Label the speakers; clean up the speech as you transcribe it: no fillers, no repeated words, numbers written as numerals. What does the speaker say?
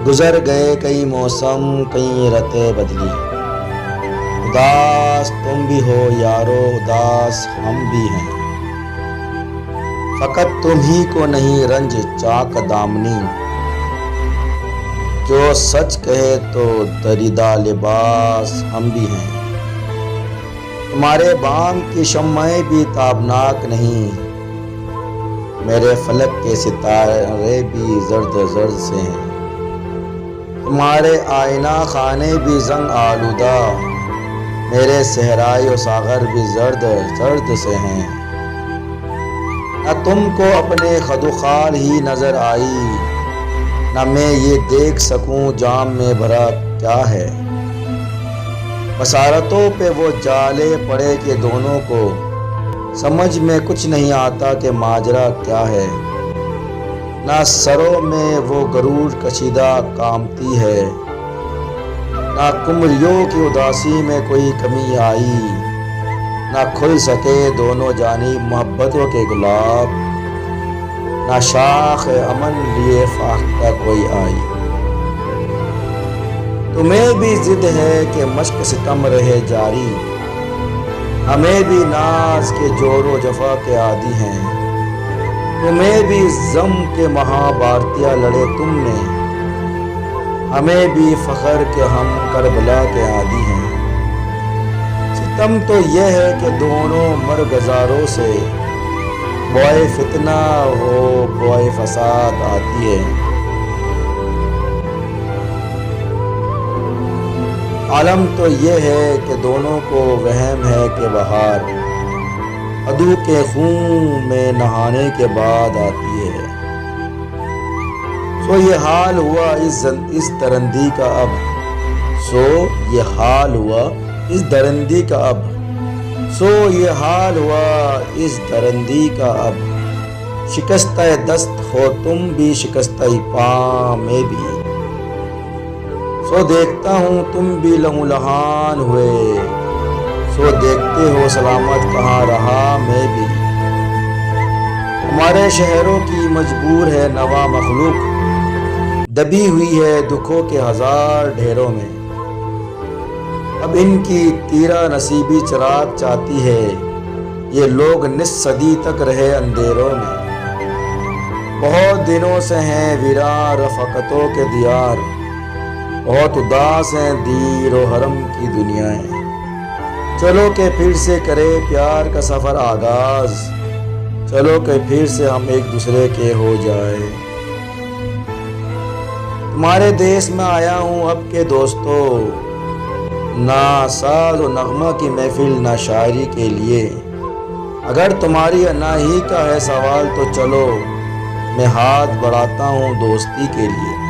Speaker 1: گزر گئے کئی موسم کئی رتیں بدلی، اداس تم بھی ہو یارو اداس ہم بھی ہیں، فقط تم ہی کو نہیں رنج چاک دامنی، جو سچ کہے تو دریدہ لباس ہم بھی ہیں، تمہارے بام کی شمعیں بھی تابناک نہیں، میرے فلک کے ستارے بھی زرد زرد سے ہیں، تمہارے آئینہ خانے بھی زنگ آلودہ، میرے صحرائے و ساغر بھی زرد زرد سے ہیں، نہ تم کو اپنے خد و خال ہی نظر آئی، نہ میں یہ دیکھ سکوں جام میں بھرا کیا ہے، بصارتوں پہ وہ جالے پڑے کہ دونوں کو سمجھ میں کچھ نہیں آتا کہ ماجرا کیا ہے، نہ سروں میں وہ غرور کشیدہ کامتی ہے، نہ قمریوں کی اداسی میں کوئی کمی آئی، نہ کھل سکے دونوں جانب محبتوں کے گلاب، نہ شاخ امن لیے فاختہ کوئی آئی، تمہیں بھی ضد ہے کہ مشق ستم رہے جاری، ہمیں بھی ناز کے جور و جفا کے عادی ہیں، تمہیں بھی غم کے مہا بھارتیہ لڑے تم نے، ہمیں بھی فخر کہ ہم کربلا کے عادی ہیں، ستم تو یہ ہے کہ دونوں مرغزاروں سے بوئے فتنہ ہو بوئے فساد آتی ہے، عالم تو یہ ہے کہ دونوں کو وہم ہے کہ بہار عدو کے خون میں نہانے کے بعد آتی ہے، سو یہ حال ہوا اس درندی کا اب، سو یہ حال ہوا اس درندی کا اب، سو یہ حال ہوا اس درندی کا اب، شکستہ دست ہو تم بھی شکستہ پاں میں بھی، سو دیکھتا ہوں تم بھی لہو لہان ہوئے، سو دیکھتے ہو سلامت کہاں رہا میں بھی، ہمارے شہروں کی مجبور ہے نوا مخلوق، دبی ہوئی ہے دکھوں کے ہزار ڈھیروں میں، اب ان کی تیرا نصیبی چراغ چاہتی ہے، یہ لوگ نصف صدی تک رہے اندھیروں میں، بہت دنوں سے ہیں ویراں رفقتوں کے دیار، بہت اداس ہیں دیر و حرم کی دنیایں، چلو کہ پھر سے کرے پیار کا سفر آغاز، چلو کہ پھر سے ہم ایک دوسرے کے ہو جائے، تمہارے دیس میں آیا ہوں اب کے دوستو، نہ ساز و نغمہ کی محفل نہ شاعری کے لیے، اگر تمہاری اناہی کا ہے سوال تو چلو میں ہاتھ بڑھاتا ہوں دوستی کے لیے۔